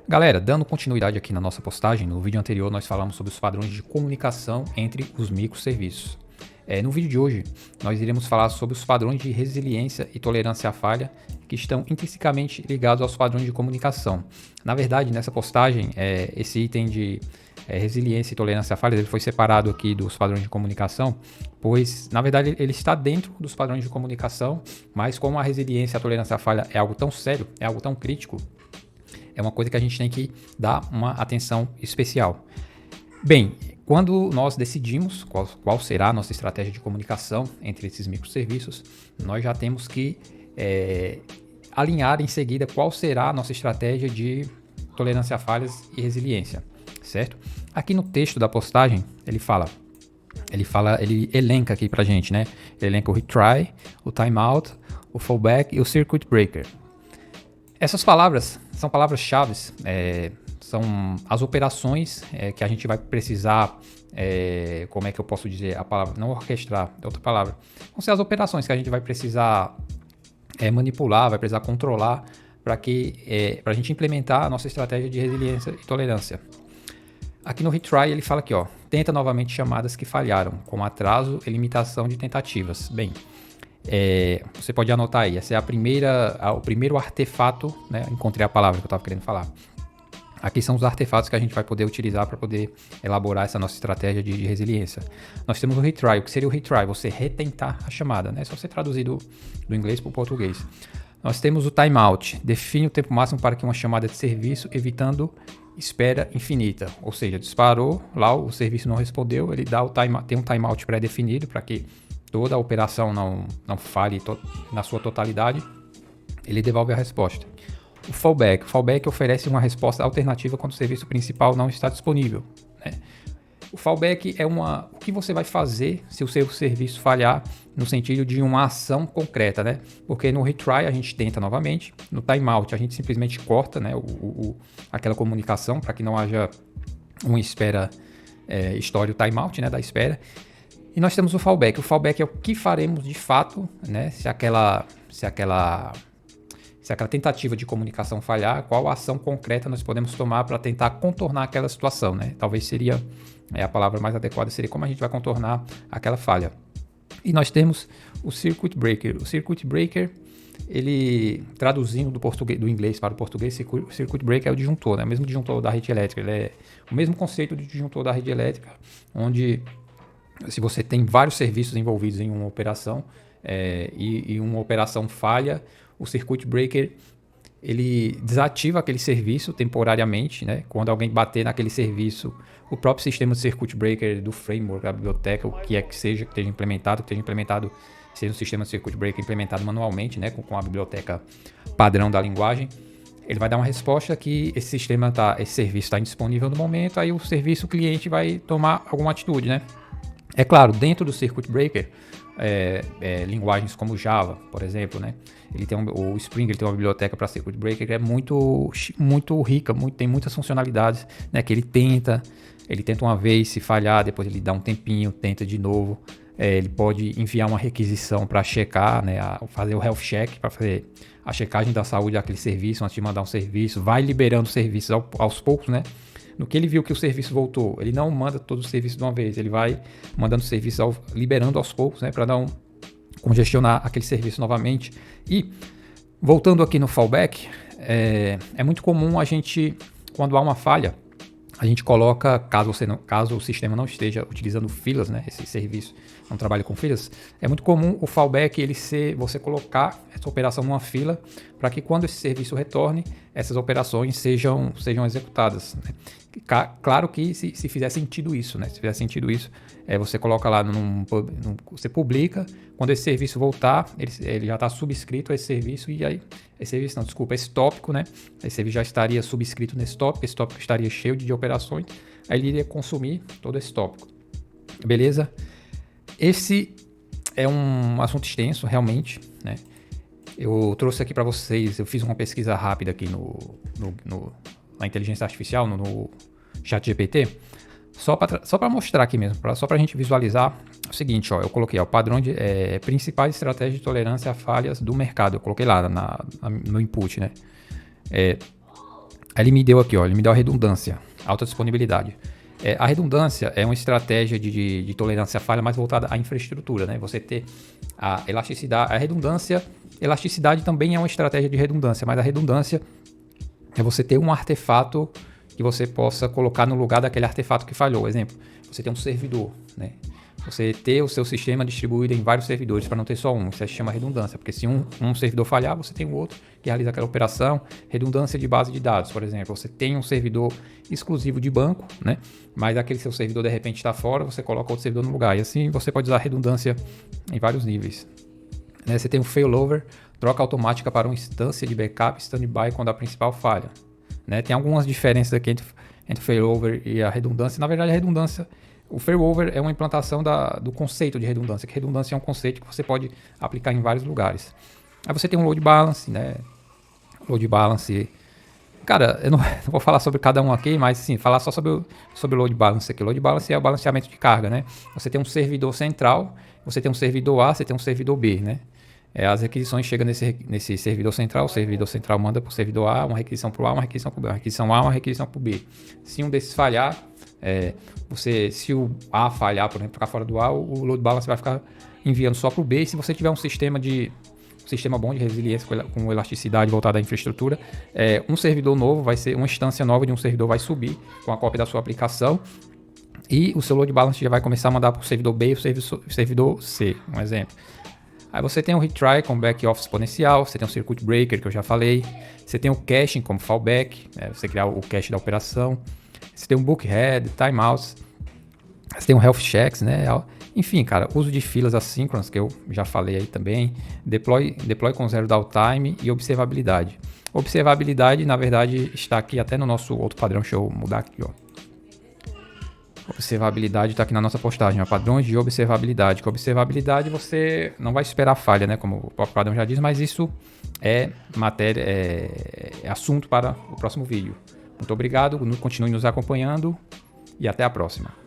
Galera, dando continuidade aqui na nossa postagem, no vídeo anterior nós falamos sobre os padrões de comunicação entre os microserviços. No vídeo de hoje, nós iremos falar sobre os padrões de resiliência e tolerância à falha que estão intrinsecamente ligados aos padrões de comunicação. Na verdade, nessa postagem, esse item de resiliência e tolerância à falha ele foi separado aqui dos padrões de comunicação, pois, na verdade, ele está dentro dos padrões de comunicação, mas como a resiliência e a tolerância à falha é algo tão sério, é algo tão crítico, é uma coisa que a gente tem que dar uma atenção especial. Bem, quando nós decidimos qual será a nossa estratégia de comunicação entre esses microserviços, nós já temos que alinhar em seguida qual será a nossa estratégia de tolerância a falhas e resiliência, certo? Aqui no texto da postagem, ele elenca aqui pra gente, né? Ele elenca o retry, o timeout, o fallback e o circuit breaker. Essas palavras são palavras-chave, são as operações que a gente vai precisar, como é que eu posso dizer a palavra? Não orquestrar, é outra palavra. Vão ser as operações que a gente vai precisar manipular, vai precisar controlar para a gente implementar a nossa estratégia de resiliência e tolerância. Aqui no retry ele fala aqui, ó, tenta novamente chamadas que falharam, com atraso e limitação de tentativas. Bem, você pode anotar aí, essa é o primeiro artefato, né? Encontrei a palavra que eu estava querendo falar. Aqui são os artefatos que a gente vai poder utilizar para poder elaborar essa nossa estratégia de resiliência. Nós temos o retry. O que seria o retry? Você retentar a chamada, né? Só você traduzir do inglês para o português. Nós temos o timeout. Define o tempo máximo para que uma chamada de serviço, evitando espera infinita. Ou seja, disparou, lá o serviço não respondeu, ele tem um timeout pré-definido para que toda a operação não falhe na sua totalidade. Ele devolve a resposta. O fallback. O fallback oferece uma resposta alternativa quando o serviço principal não está disponível, né? O fallback é o que você vai fazer se o seu serviço falhar no sentido de uma ação concreta, né? Porque no retry a gente tenta novamente, no timeout a gente simplesmente corta, né, aquela comunicação para que não haja uma espera, estoure o timeout, né, da espera. E nós temos o fallback. O fallback é o que faremos de fato, né, se aquela tentativa de comunicação falhar, qual ação concreta nós podemos tomar para tentar contornar aquela situação, né? Talvez seria a palavra mais adequada, seria como a gente vai contornar aquela falha. E nós temos o circuit breaker. O circuit breaker, ele, traduzindo do inglês para o português, o circuit breaker é o disjuntor, né? O mesmo disjuntor da rede elétrica. Ele é o mesmo conceito de disjuntor da rede elétrica, onde se você tem vários serviços envolvidos em uma operação e uma operação falha, o circuit breaker ele desativa aquele serviço temporariamente, né? Quando alguém bater naquele serviço, o próprio sistema de circuit breaker do framework, da biblioteca, o que é que seja que esteja implementado, seja um sistema de circuit breaker implementado manualmente, né? Com a biblioteca padrão da linguagem, ele vai dar uma resposta que esse serviço está indisponível no momento, aí o cliente vai tomar alguma atitude, né? É claro, dentro do circuit breaker, linguagens como Java, por exemplo, né? O Spring ele tem uma biblioteca para circuit breaker que é muito, muito rica, tem muitas funcionalidades, né? Que ele tenta uma vez, se falhar, depois ele dá um tempinho, tenta de novo. Ele pode enviar uma requisição para checar, né? Fazer o health check, para fazer a checagem da saúde daquele serviço antes de mandar um serviço. Vai liberando serviços aos poucos, né? No que ele viu que o serviço voltou, ele não manda todo o serviço de uma vez, ele vai mandando serviço, liberando aos poucos, né, para não congestionar aquele serviço novamente. E, voltando aqui no fallback, é muito comum a gente, quando há uma falha, a gente coloca, caso o sistema não esteja utilizando filas, né, esse serviço não trabalha com filas, é muito comum o fallback você colocar essa operação numa fila para que quando esse serviço retorne, essas operações sejam executadas, né? Claro que se fizer sentido isso, né? Se fizer sentido isso, você coloca lá, você publica, quando esse serviço voltar, ele já está subscrito a esse serviço, e aí, esse tópico, né? Esse serviço já estaria subscrito esse tópico estaria cheio de operações, aí ele iria consumir todo esse tópico. Beleza? Esse é um assunto extenso, realmente, né? Eu trouxe aqui para vocês, eu fiz uma pesquisa rápida aqui na inteligência artificial, no ChatGPT, só para mostrar aqui mesmo, só para a gente visualizar o seguinte, ó, eu coloquei o padrão de principais estratégias de tolerância a falhas do mercado, eu coloquei lá no input, né? Aí ele me deu aqui, ó, ele me deu a redundância, alta disponibilidade. A redundância é uma estratégia de tolerância à falha mais voltada à infraestrutura, né? Você ter a elasticidade, a redundância, elasticidade também é uma estratégia de redundância, mas a redundância é você ter um artefato que você possa colocar no lugar daquele artefato que falhou. Exemplo, você tem um servidor, né? Você ter o seu sistema distribuído em vários servidores para não ter só um. Isso se chama redundância, porque se um servidor falhar, você tem o outro que realiza aquela operação. Redundância de base de dados, por exemplo. Você tem um servidor exclusivo de banco, né? Mas aquele seu servidor de repente está fora, você coloca outro servidor no lugar. E assim você pode usar redundância em vários níveis. Né? Você tem o failover, troca automática para uma instância de backup standby quando a principal falha. Né? Tem algumas diferenças aqui entre o failover e a redundância. Na verdade, a redundância... O failover é uma implantação do conceito de redundância, que redundância é um conceito que você pode aplicar em vários lugares. Aí você tem um load balance, né? Load balance... Cara, eu não vou falar sobre cada um aqui, mas sim, falar só sobre o load balance aqui. O load balance é o balanceamento de carga, né? Você tem um servidor central, você tem um servidor A, você tem um servidor B, né? As requisições chegam nesse servidor central, o servidor central manda para o servidor A, uma requisição para o A, uma requisição para o B, uma requisição A, uma requisição para o B. Se um desses falhar, se o A falhar, por exemplo, ficar fora do A, o load balance vai ficar enviando só para o B. E se você tiver um sistema bom de resiliência com elasticidade voltada à infraestrutura, um servidor novo vai ser, uma instância nova de um servidor vai subir com a cópia da sua aplicação e o seu load balance já vai começar a mandar para o servidor B e o servidor C, um exemplo. Aí você tem o retry com back-off exponencial, você tem o circuit breaker que eu já falei, você tem o caching como fallback, você criar o cache da operação, você tem o bookhead, timeouts, você tem o health checks, né? Enfim, cara, uso de filas assíncronas, que eu já falei aí também, deploy com zero downtime e observabilidade. Observabilidade, na verdade, está aqui até no nosso outro padrão, deixa eu mudar aqui, ó. Observabilidade está aqui na nossa postagem, ó, padrões de observabilidade. Com observabilidade você não vai esperar falha, né? Como o próprio padrão já diz, mas isso é matéria, é assunto para o próximo vídeo. Muito obrigado, continue nos acompanhando e até a próxima.